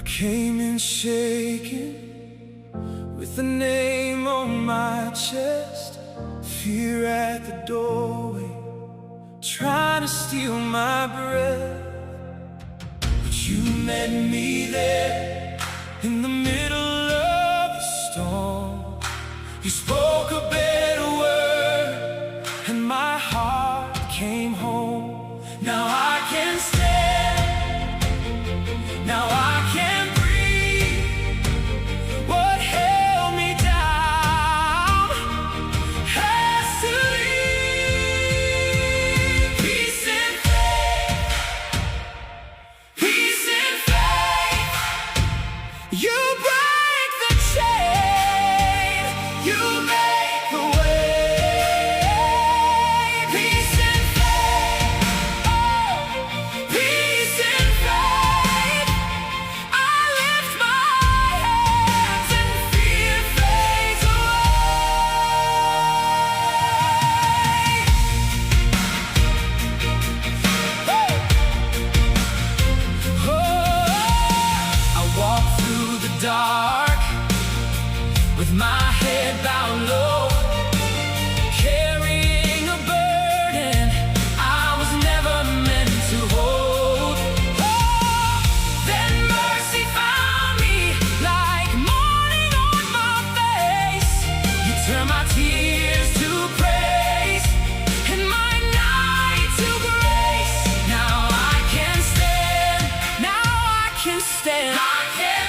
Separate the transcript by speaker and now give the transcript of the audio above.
Speaker 1: Came in shaking, with the name on my chest, fear at the doorway, trying to steal my breath. But you met me there, in the middle of the storm. You spoke a better word, and my heart came home. Now I can stand, now I can breathe. What held me down has to leave. Peace and faith, peace and faith. You break the chain, you make the way. Peace and faith, oh, peace and faith. I lift my hands and fear fades away. Oh, I walk through the dark with my head bowed low, carrying a burden I was never meant to hold. Oh, then mercy found me like morning on my face. You turn my tears to praise and my night to grace. Now I can stand, now I can stand, I can